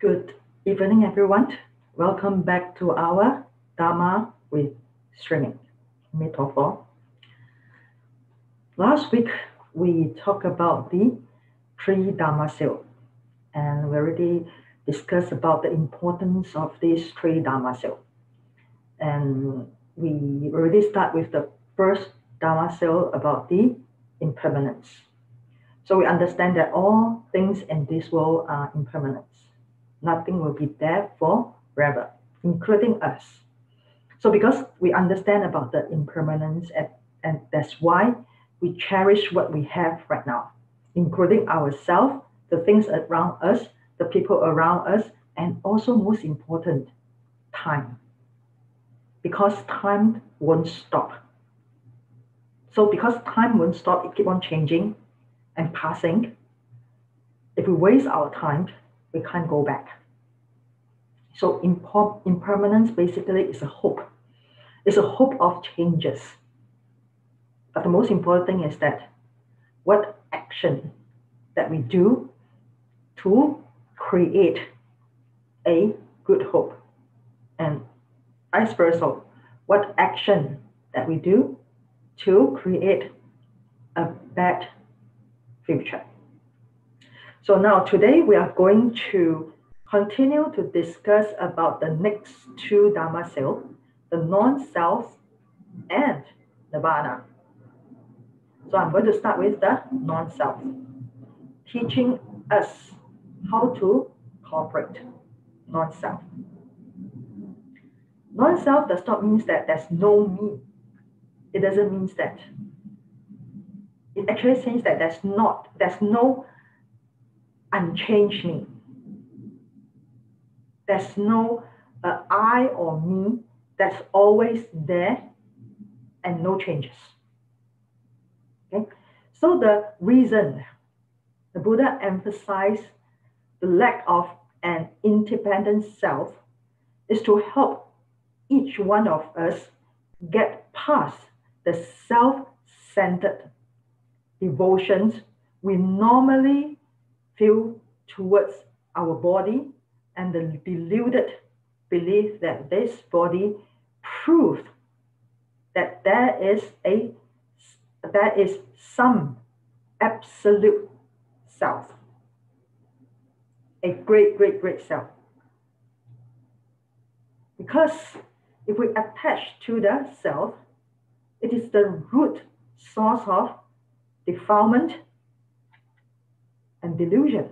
Good evening, everyone. Welcome back to our Dharma with Streaming metaphor. Last week, we talked about the Three Dharma Seals, and we already discussed about the importance of these Three Dharma Seals. And we already start with the first Dharma Seal about the impermanence. So we understand that all things in this world are impermanent. Nothing will be there forever, including us. So because we understand about the impermanence, and that's why we cherish what we have right now, including ourselves, the things around us, the people around us, and also most important, time. Because time won't stop. So because time won't stop, it keeps on changing and passing. If we waste our time, we can't go back. So impermanence basically is a hope. It's a hope of changes. But the most important thing is that what action that we do to create a good hope, and vice versa, what action that we do to create a bad future. So now today we are going to continue to discuss about the next two Dharma Seals, the non-self and Nirvana. So I'm going to start with the non-self, teaching us how to cooperate non-self. Non-self does not mean that there's no me. It doesn't mean that. It actually says that there's no unchanged me. There's no I or me that's always there and no changes. Okay? So the reason the Buddha emphasized the lack of an independent self is to help each one of us get past the self-centered devotions we normally feel towards our body and the deluded belief that this body proves that there is some absolute self, a great self. Because if we attach to the self, it is the root source of defilement and delusion.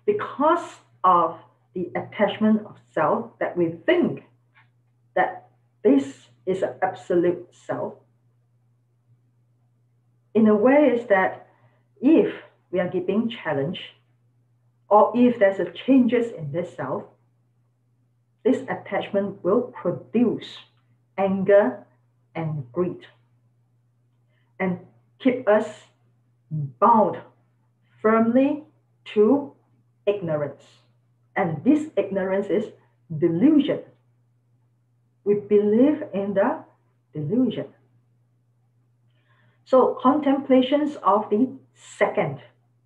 Because of the attachment of self, that we think that this is an absolute self. In a way, is that if we are being challenged, or if there's a changes in this self, this attachment will produce anger and greed and keep us bound firmly to ignorance. And this ignorance is delusion. We believe in the delusion. So contemplations of the second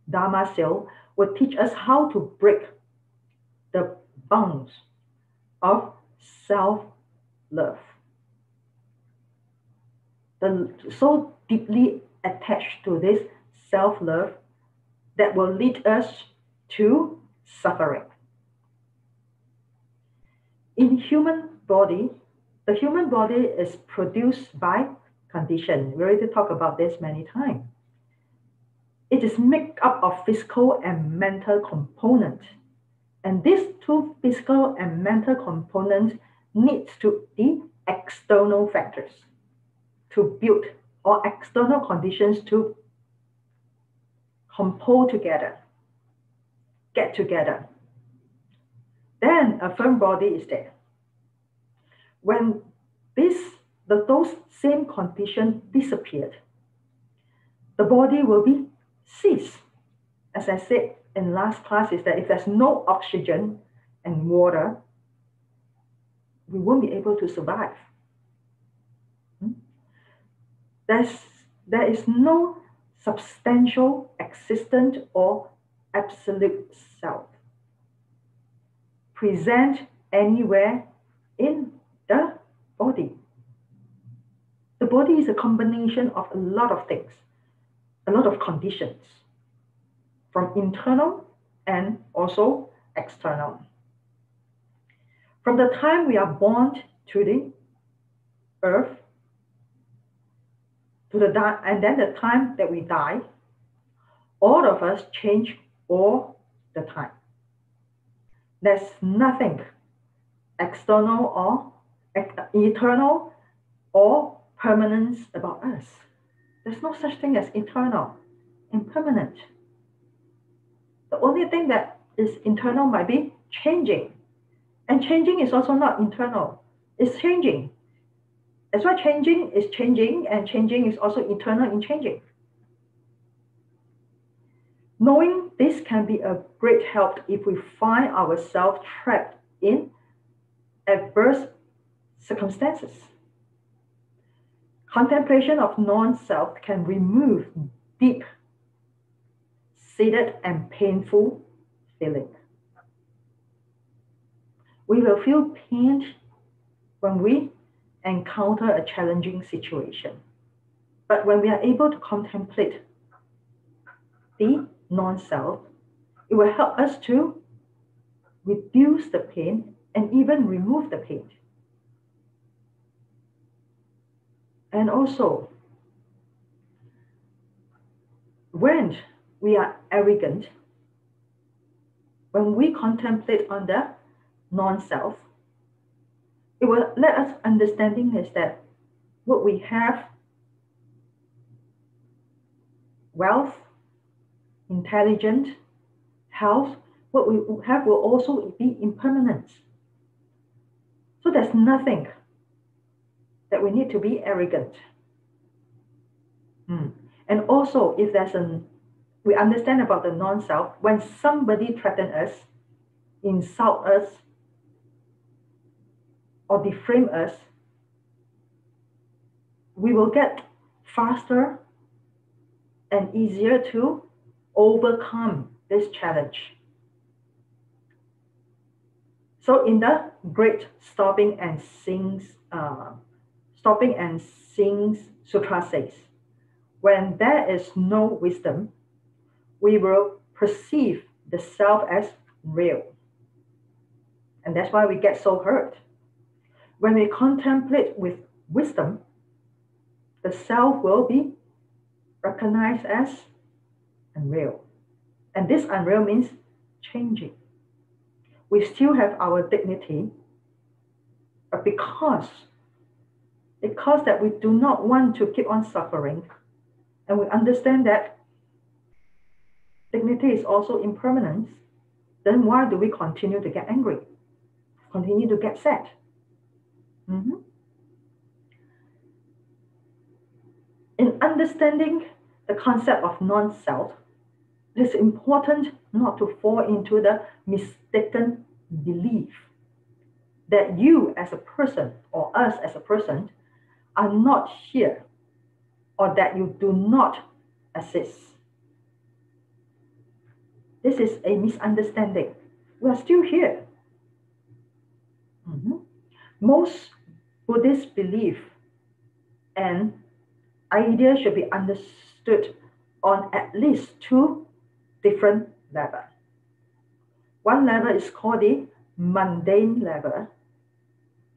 Dharma Seal will teach us how to break the bonds of self-love. So deeply attached to this self-love that will lead us to suffering. In human body, the human body is produced by condition. We already talked about this many times. It is made up of physical and mental components. And these two physical and mental components need to be external factors to build, or external conditions to compose together, get together. Then a firm body is there. When those same conditions disappeared, the body will be ceased. As I said in last class, is that if there's no oxygen and water, we won't be able to survive. There is no substantial, existent, or absolute self. present anywhere in the body. The body is a combination of a lot of things, a lot of conditions, from internal and also external. From the time we are born to the earth, and then the time that we die, all of us change all the time. There's nothing external or eternal or permanence about us. There's no such thing as eternal, impermanent. The only thing that is internal might be changing. And changing is also not internal. It's changing. That's why changing is changing, and changing is also eternal in changing. Knowing this can be a great help if we find ourselves trapped in adverse circumstances. Contemplation of non-self can remove deep-seated and painful feeling. We will feel pain when we encounter a challenging situation. But when we are able to contemplate the non-self, it will help us to reduce the pain and even remove the pain. And also, when we are arrogant, when we contemplate on the non-self, it will let us understanding is that what we have, wealth, intelligence, health, what we have will also be impermanent. So there's nothing that we need to be arrogant. And also, if we understand about the non-self, when somebody threatens us, insult us, or defame us, we will get faster and easier to overcome this challenge. So in the great Stopping and Sings Sutra says, when there is no wisdom, we will perceive the self as real. And that's why we get so hurt. When we contemplate with wisdom, the self will be recognized as unreal. And this unreal means changing. We still have our dignity, but because that we do not want to keep on suffering, and we understand that dignity is also impermanence, then why do we continue to get angry? Continue to get sad? In understanding the concept of non-self, it is important not to fall into the mistaken belief that you as a person or us as a person are not here, or that you do not exist. This is a misunderstanding. We are still here. Most Buddhist belief and ideas should be understood on at least two different levels. One level is called the Mundane Level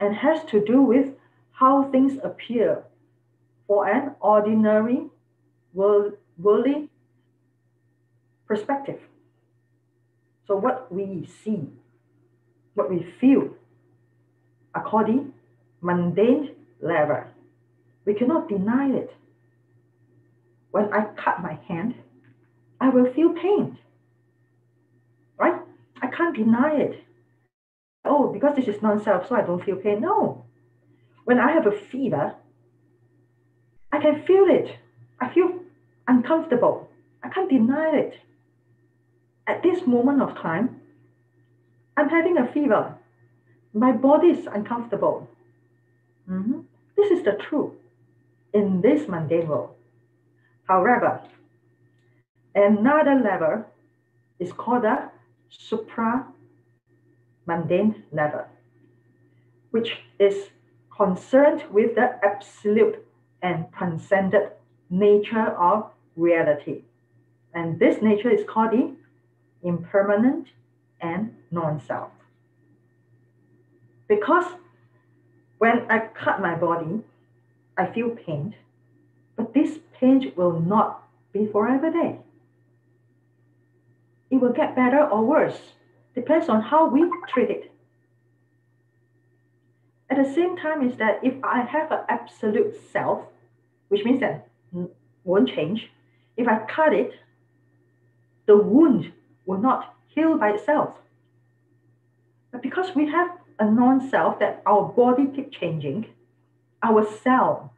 and has to do with how things appear for an ordinary worldly perspective. So what we see, what we feel, are called the Mundane Level. We cannot deny it. When I cut my hand, I will feel pain, right? I can't deny it. Oh, because this is non-self, so I don't feel pain. No. When I have a fever, I can feel it. I feel uncomfortable. I can't deny it. At this moment of time, I'm having a fever. My body is uncomfortable. This is the truth in this mundane world. However, another level is called the Supra mundane level, which is concerned with the absolute and transcendent nature of reality. And this nature is called the impermanent and non-self. Because when I cut my body, I feel pain, but this pain will not be forever there. It will get better or worse, depends on how we treat it. At the same time is that if I have an absolute self, which means that won't change, if I cut it, the wound will not heal by itself. But because we have a non-self that our body keep changing, our cell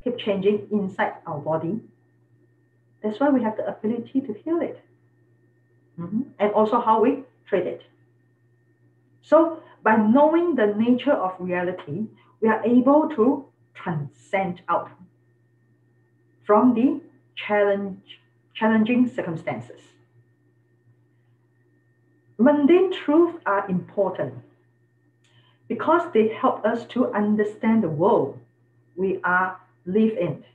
keep changing inside our body, that's why we have the ability to heal it. And also how we treat it. So by knowing the nature of reality, we are able to transcend out from the challenging circumstances. Mundane truths are important because they help us to understand the world we are live in,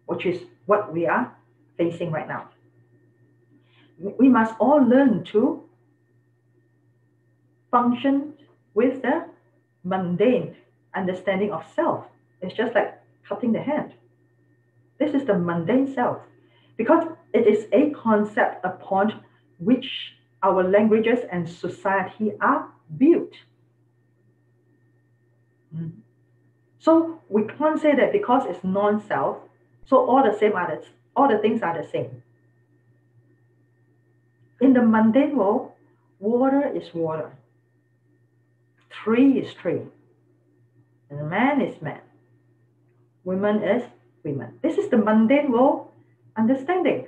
which is what we are facing right now. We must all learn to function with the mundane understanding of self. It's just like cutting the hand. This is the mundane self because it is a concept upon which our languages and society are built. So we can't say that because it's non-self, so all the things are the same. In the mundane world, water is water. Tree is tree. And man is man. Woman is women. This is the mundane world understanding.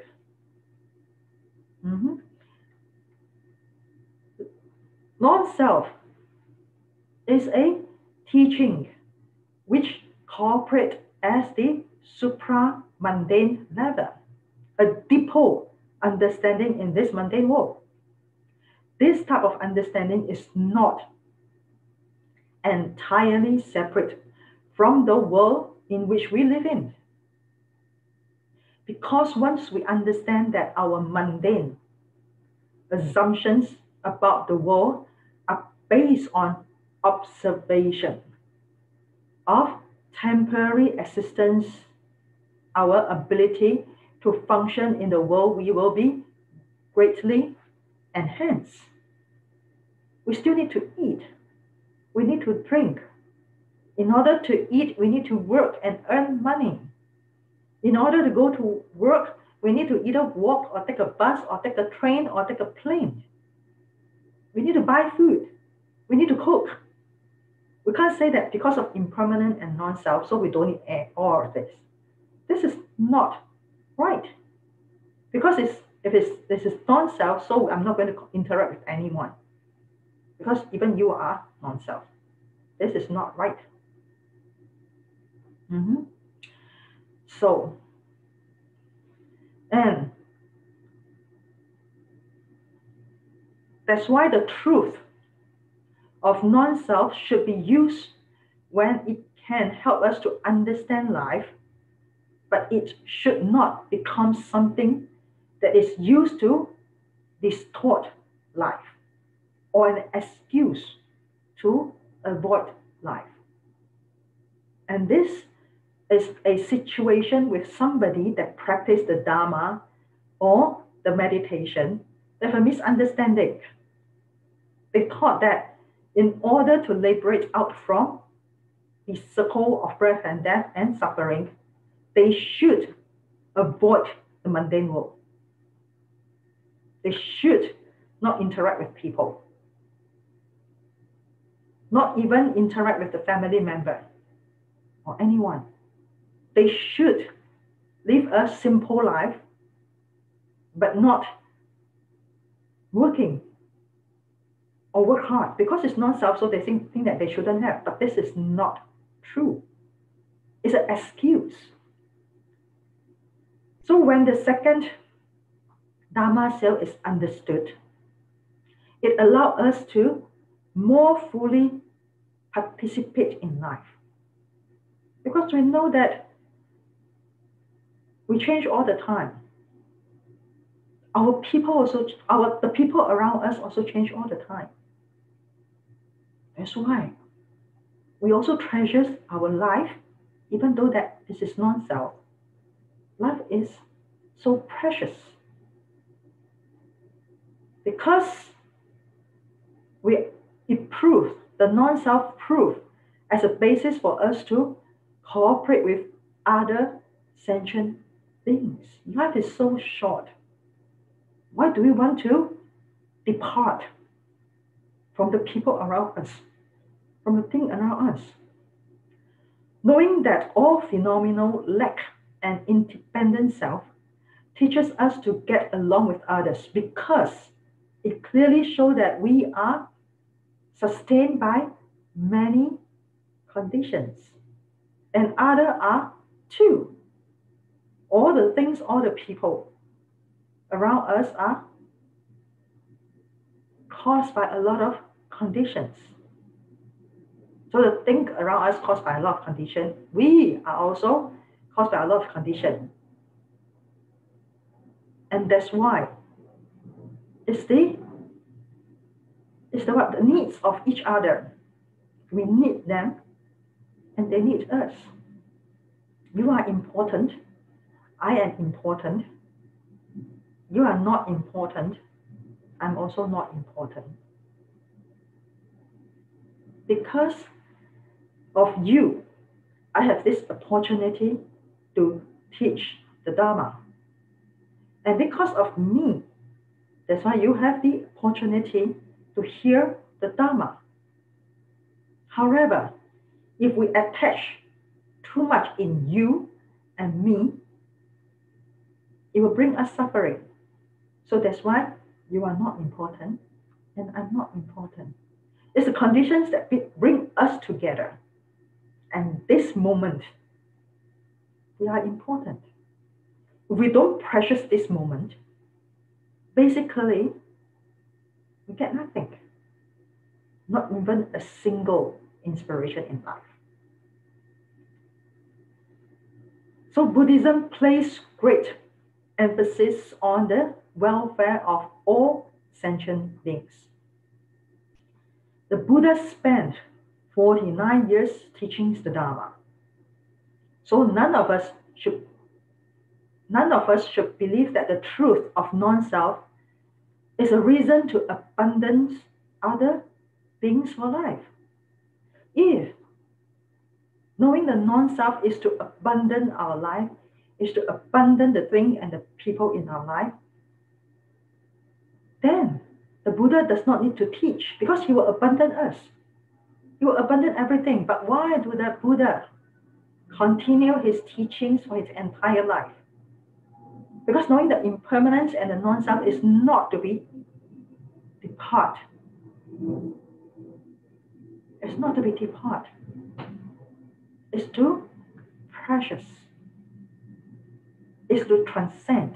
Non-self is a teaching which cooperates as the supra mundane level, a deeper understanding in this mundane world. This type of understanding is not entirely separate from the world in which we live in. Because once we understand that our mundane assumptions about the world are based on observation of temporary existence, our ability to function in the world will be greatly enhanced. We still need to eat. We need to drink. In order to eat, we need to work and earn money. In order to go to work, we need to either walk or take a bus or take a train or take a plane. We need to buy food. We need to cook. We can't say that because of impermanent and non-self, so we don't need all of this. This is not right. Because this is non-self, so I'm not going to interact with anyone. Because even you are non-self. This is not right. So, and that's why the truth of non-self should be used when it can help us to understand life, but it should not become something that is used to distort life or an excuse to avoid life. And this is a situation with somebody that practiced the Dharma or the meditation that have a misunderstanding. They thought that in order to liberate out from the circle of birth and death and suffering, they should avoid the mundane world. They should not interact with people, not even interact with the family member or anyone. They should live a simple life, but not working or work hard because it's non-self, so they think that they shouldn't have. But this is not true. It's an excuse. So when the second Dharma seal is understood, it allows us to more fully participate in life. Because we know that we change all the time. Our people also, the people around us also change all the time. That's why we also treasure our life, even though that this is non-self. Life is so precious because it proves, the non-self proof as a basis for us to cooperate with other sentient beings. Life is so short. Why do we want to depart from the people around us, from the thing around us? Knowing that all phenomenal lack an independent self teaches us to get along with others because it clearly shows that we are sustained by many conditions, and other are too. All the things, all the people around us are caused by a lot of conditions. So the thing around us caused by a lot of condition, we are also caused by a lot of condition. And that's why it's the needs of each other. We need them and they need us. You are important. I am important. You are not important. I'm also not important. Because of you, I have this opportunity to teach the Dharma. And because of me, that's why you have the opportunity to hear the Dharma. However, if we attach too much in you and me, it will bring us suffering. So that's why you are not important and I'm not important. It's the conditions that bring us together. And this moment, we are important. If we don't precious this moment, basically, we get nothing. Not even a single inspiration in life. So Buddhism places great emphasis on the welfare of all sentient beings. The Buddha spent 49 years teaching the Dharma. So none of us should believe that the truth of non-self is a reason to abandon other beings for life. If knowing the non-self is to abandon our life, is to abandon the thing and the people in our life, then the Buddha does not need to teach because he will abandon us. He will abandon everything. But why do the Buddha continue his teachings for his entire life? Because knowing the impermanence and the non-self is not to be depart. It's not to be depart. It's to precious. It's to transcend.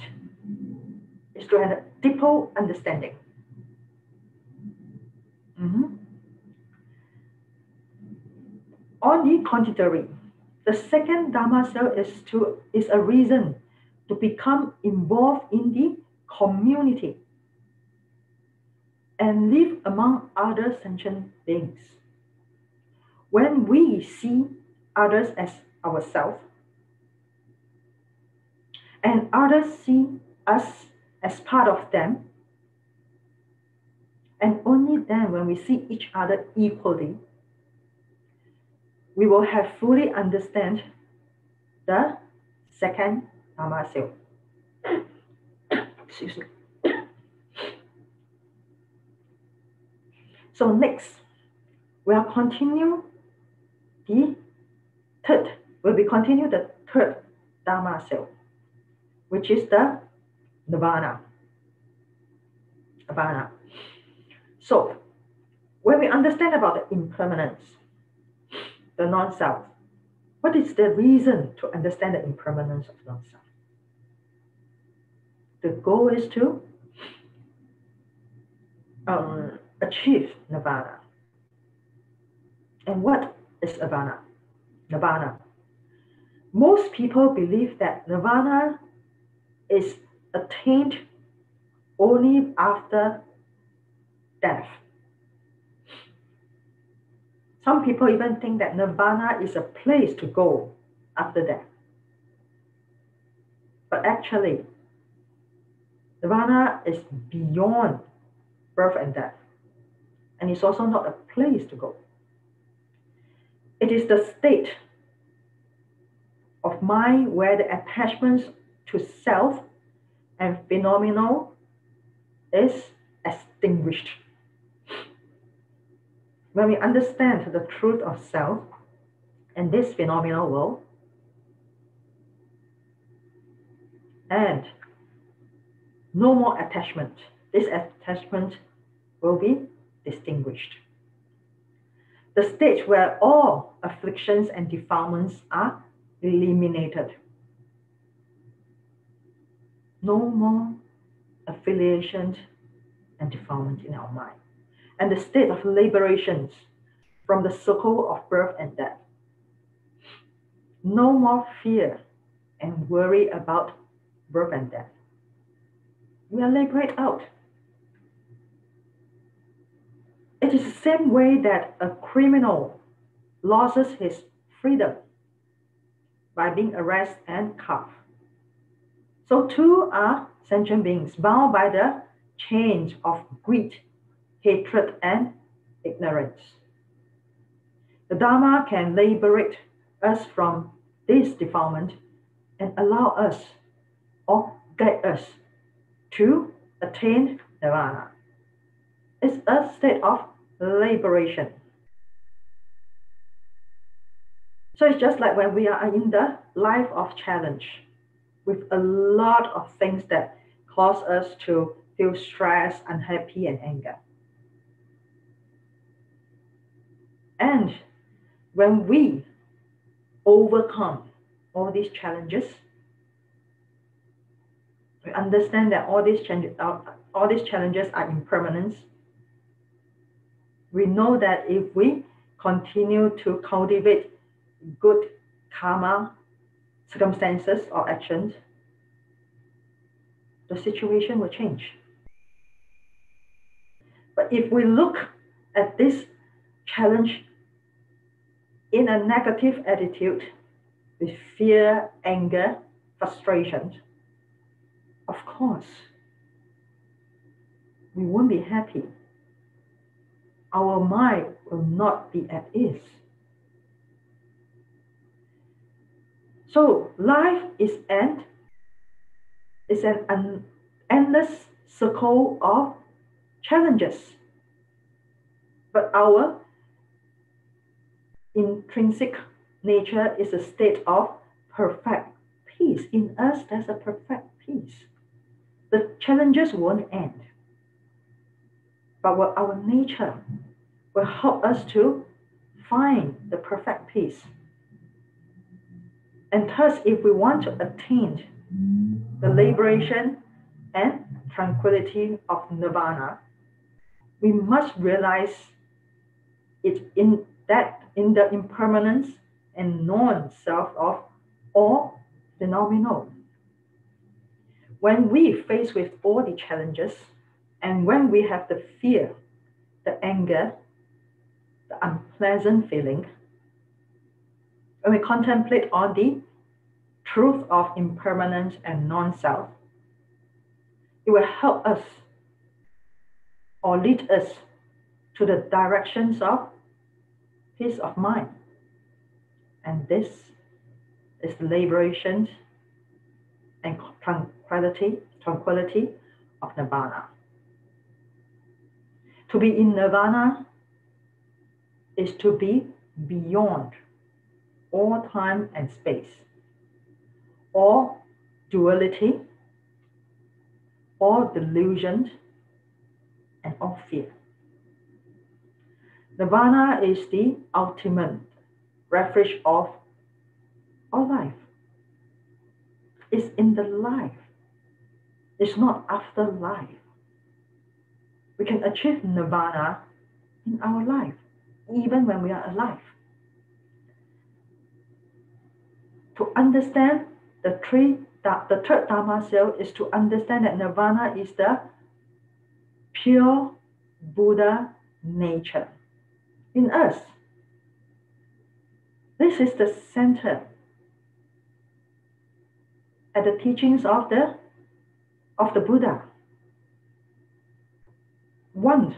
It's to have a deeper understanding. On the contrary, the second Dharma Seal is a reason to become involved in the community and live among other sentient beings. When we see others as ourselves, and others see us as part of them, and only then when we see each other equally, we will have fully understand the second Dharma Seal. Excuse me. So next, we'll continue the third Dharma Seal, which is the Nirvana. So, when we understand about the impermanence, the non-self, what is the reason to understand the impermanence of non-self? The goal is to achieve Nirvana. And what is Nirvana? Nirvana. Most people believe that Nirvana is attained only after death. Some people even think that Nirvana is a place to go after death. But actually, Nirvana is beyond birth and death. And it's also not a place to go. It is the state of mind where the attachments to self and phenomenal is extinguished. When we understand the truth of self and this phenomenal world, and no more attachment, this attachment will be distinguished. The stage where all afflictions and defilements are eliminated. No more affiliations and defilement in our mind. And the state of liberation from the circle of birth and death. No more fear and worry about birth and death. We are liberated out. It is the same way that a criminal loses his freedom by being arrested and cuffed. So too are sentient beings bound by the chains of greed, hatred, and ignorance. The Dharma can liberate us from this defilement and allow us or guide us to attain Nirvana. It's a state of liberation. So it's just like when we are in the life of challenge with a lot of things that cause us to feel stressed, unhappy, and anger. And when we overcome all these challenges, we understand that all these challenges are impermanent. We know that if we continue to cultivate good karma, circumstances, or actions, the situation will change. But if we look at this challenge in a negative attitude with fear, anger, frustration, of course, we won't be happy. Our mind will not be at ease. So life is an endless circle of challenges. But our intrinsic nature is a state of perfect peace. In us, there's a perfect peace. The challenges won't end. But what our nature will help us to find the perfect peace. And thus, if we want to attain the liberation and tranquility of Nirvana, we must realize it in the impermanence and non-self of all phenomenal. When we face with all the challenges, and when we have the fear, the anger, the unpleasant feeling, when we contemplate on the truth of impermanence and non-self, it will help us or lead us to the directions of peace of mind. And this is the liberation and tranquility of Nirvana. To be in Nirvana is to be beyond all time and space, all duality, all delusion, and all fear. Nirvana is the ultimate refuge of all life. It's in the life. It's not after life. We can achieve Nirvana in our life. even when we are alive. To understand the third Dharma seal is to understand that Nirvana is the pure Buddha nature in us. This is the center at the teachings of the Buddha. One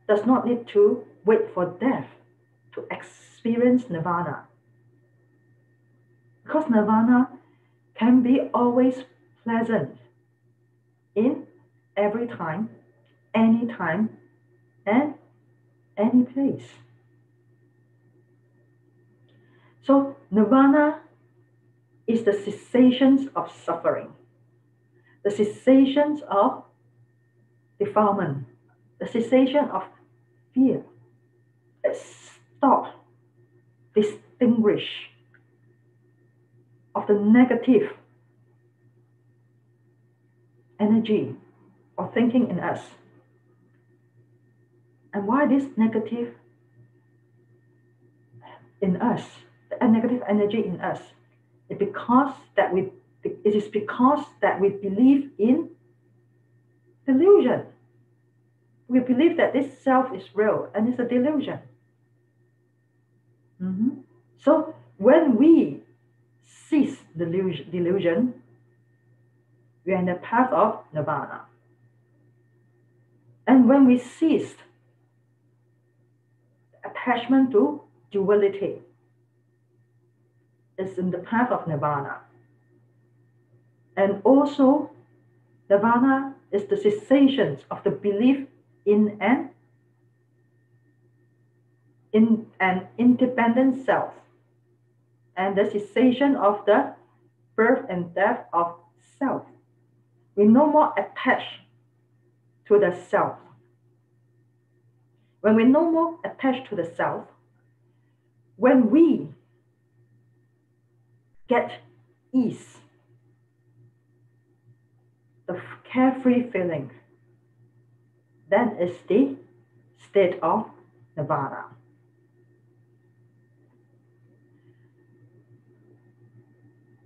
does not need to wait for death to experience Nirvana, because Nirvana can be always pleasant in every time, any time, and any place. So Nirvana is the cessation of suffering, the cessation of defilement, the cessation of fear. Stop, distinguish of the negative energy or thinking in us. And why this negative in us, the negative energy in us? It is because that we believe in delusion. We believe that this self is real and it's a delusion. So when we cease delusion, we are in the path of Nirvana. And when we cease attachment to duality, it's in the path of Nirvana. And also, Nirvana is the cessation of the belief in an independent self, and the cessation of the birth and death of self. We no more attach to the self. When we no more attach to the self, when we get ease, the carefree feeling, then is the state of Nirvana.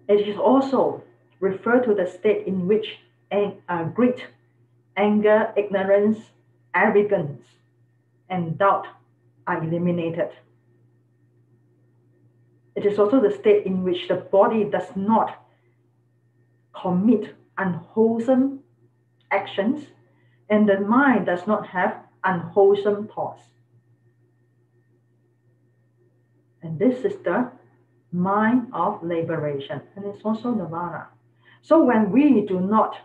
It is also referred to the state in which greed, anger, ignorance, arrogance, and doubt are eliminated. It is also the state in which the body does not commit unwholesome actions and the mind does not have unwholesome thoughts. And this is the mind of liberation, and it's also Nirvana. So when we do not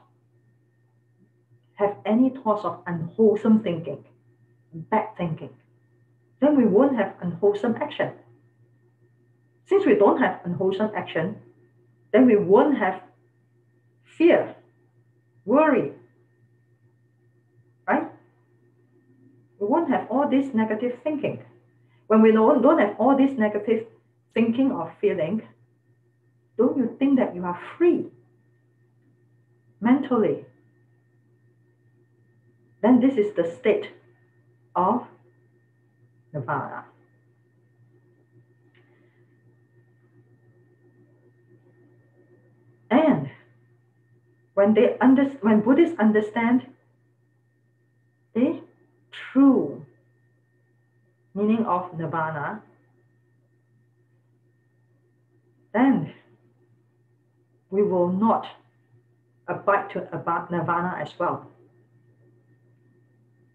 have any thoughts of unwholesome thinking, bad thinking, then we won't have unwholesome action. Since we don't have unwholesome action, then we won't have fear, worry, right? We won't have all this negative thinking. When we don't have all this negative thinking or feeling, don't you think that you are free mentally? Then this is the state of Nirvana. And when Buddhists understand the true meaning of Nirvana, then we will not abide to Nirvana as well.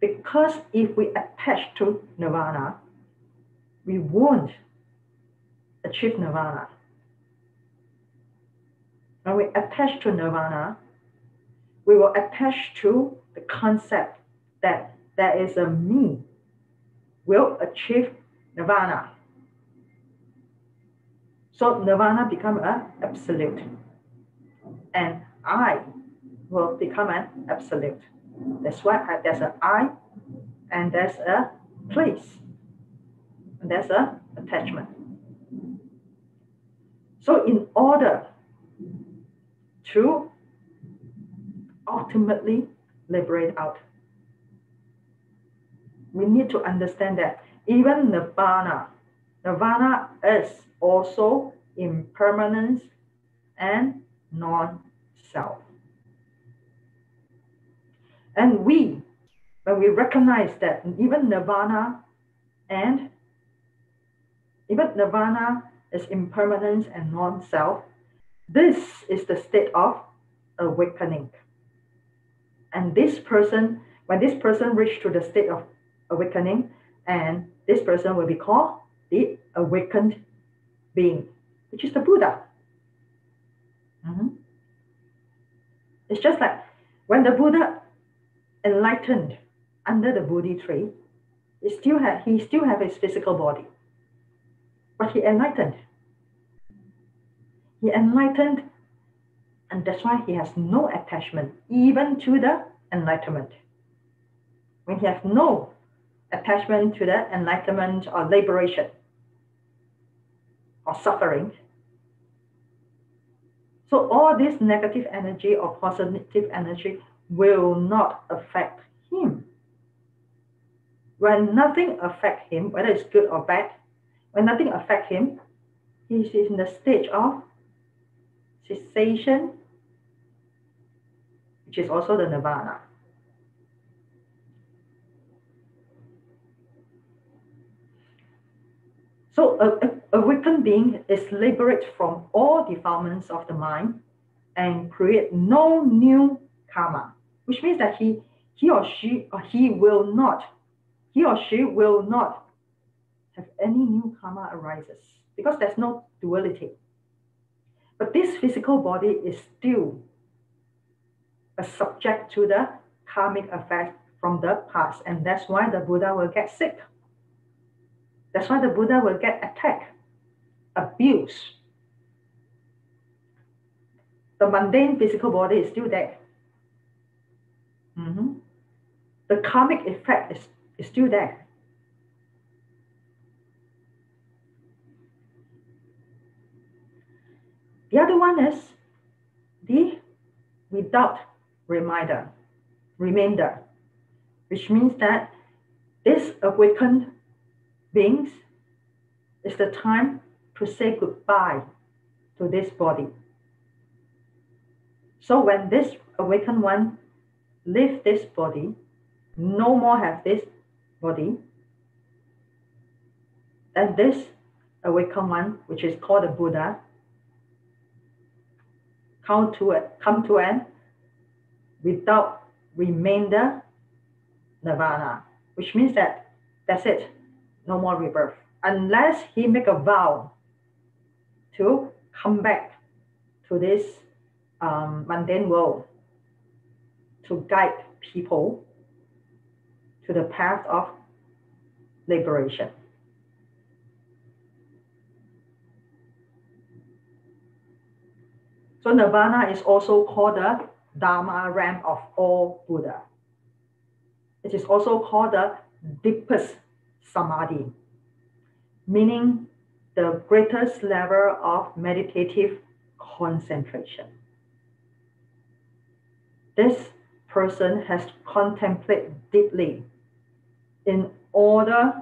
Because if we attach to Nirvana, we won't achieve Nirvana. When we attach to Nirvana, we will attach to the concept that there is a me will achieve Nirvana. So Nirvana become an absolute, and I will become an absolute. That's why there's an I, and there's a place, and there's a attachment. So in order to ultimately liberate out, we need to understand that even Nirvana. Nirvana is also impermanence and non-self. And when we recognize that even Nirvana is impermanence and non-self, this is the state of awakening. And when this person reaches to the state of awakening, and this person will be called the awakened being, which is the Buddha. It's just like when the Buddha enlightened under the Bodhi tree, he still have his physical body, but he enlightened. He enlightened, and that's why he has no attachment even to the enlightenment. When he has no attachment to the enlightenment or liberation or suffering, so all this negative energy or positive energy will not affect him. When nothing affects him, whether it's good or bad, when nothing affects him, he is in the stage of cessation, which is also the Nirvana. So a awakened being is liberated from all defilements of the mind and create no new karma, which means that he or she will not have any new karma arises, because there's no duality. But this physical body is still subject to the karmic effect from the past, and that's why the Buddha will get sick. That's why the Buddha will get attacked, abused. The mundane physical body is still there. The karmic effect is still there. The other one is the without remainder, which means that this awakened beings is the time to say goodbye to this body. So when this awakened one leave this body, no more have this body, then this awakened one, which is called the Buddha, come to an without remainder Nirvana, which means that that's it, no more rebirth, unless he make a vow to come back to this mundane world to guide people to the path of liberation. So Nirvana is also called the Dharma realm of all Buddha. It is also called the deepest samadhi, meaning the greatest level of meditative concentration. This person has to contemplate deeply in order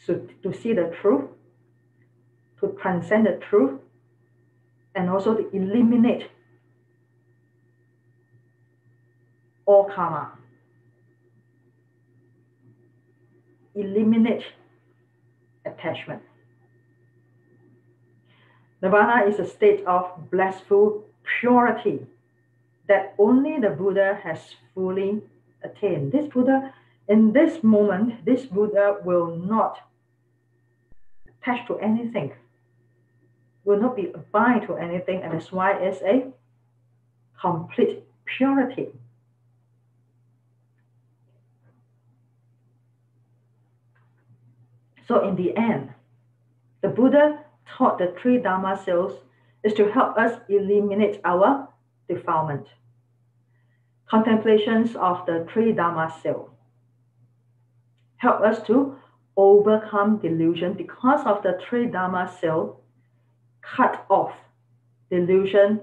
to see the truth, to transcend the truth, and also to eliminate all karma. Eliminate attachment. Nirvana is a state of blissful purity that only the Buddha has fully attained. This Buddha, in this moment, this Buddha will not attach to anything, will not be bound to anything, and that's why it's a complete purity. So in the end, the Buddha taught the Three Dharma Seals is to help us eliminate our defilement. Contemplations of the Three Dharma Seal help us to overcome delusion, because of the Three Dharma Seal cut off delusion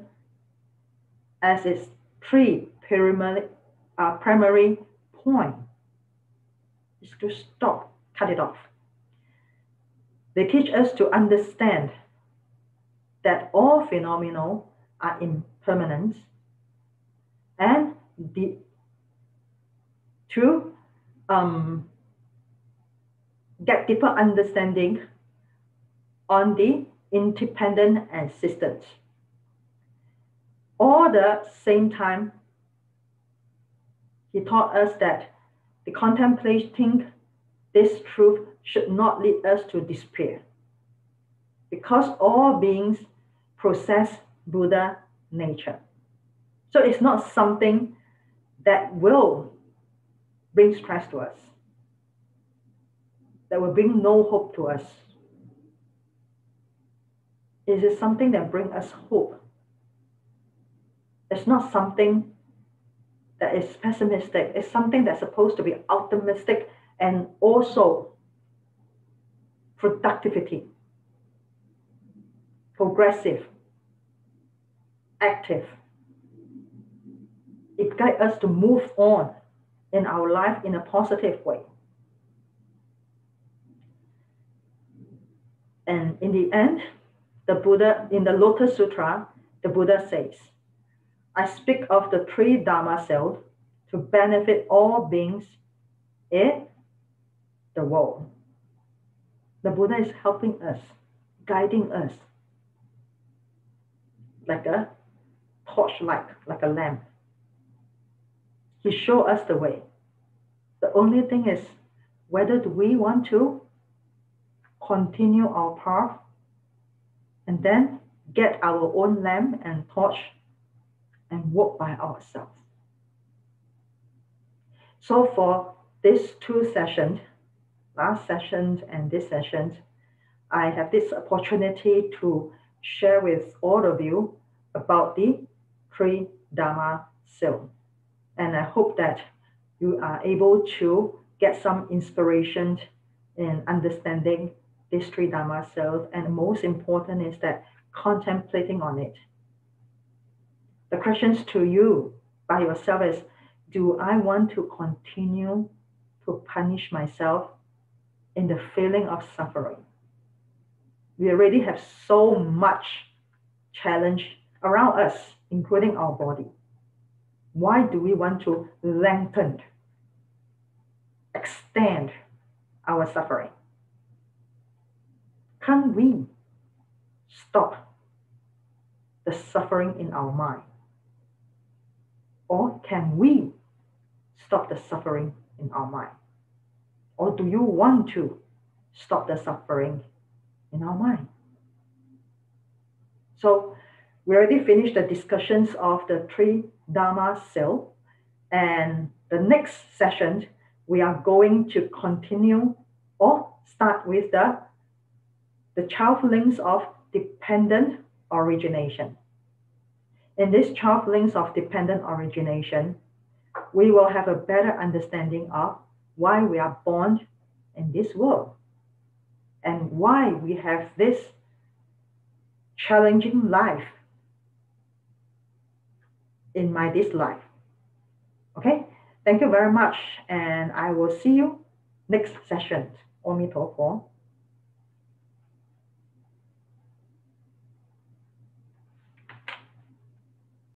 as its three primary point is to cut it off. They teach us to understand that all phenomena are impermanent and to get deeper understanding on the independent existence. All the same time, he taught us that the contemplating this truth should not lead us to despair, because all beings possess Buddha nature. So it's not something that will bring stress to us, that will bring no hope to us. It is something that brings us hope. It's not something that is pessimistic. It's something that's supposed to be optimistic and also productivity, progressive, active. It guides us to move on in our life in a positive way. And in the end, the Buddha, in the Lotus Sutra, the Buddha says, I speak of the Three Dharma Seals to benefit all beings in the world. The Buddha is helping us, guiding us, like a torchlight, like a lamp. He shows us the way. The only thing is, whether do we want to continue our path and then get our own lamp and torch and walk by ourselves. So for these two sessions, last session and this session, I have this opportunity to share with all of you about the Three Dharma Seals. And I hope that you are able to get some inspiration in understanding these Three Dharma Seals. And most important is that contemplating on it. The questions to you by yourself is, do I want to continue to punish myself in the feeling of suffering? We already have so much challenge around us, including our body. Why do we want to lengthen, extend our suffering? Can't we stop the suffering in our mind? Or can we stop the suffering in our mind? Or do you want to stop the suffering in our mind? So we already finished the discussions of the Three Dharma Seals, and the next session we are going to continue or start with the 12 links of dependent origination. In this 12 links of dependent origination, we will have a better understanding of why we are born in this world and why we have this challenging life in this life. Okay, thank you very much, and I will see you next session. Om Tho Pho.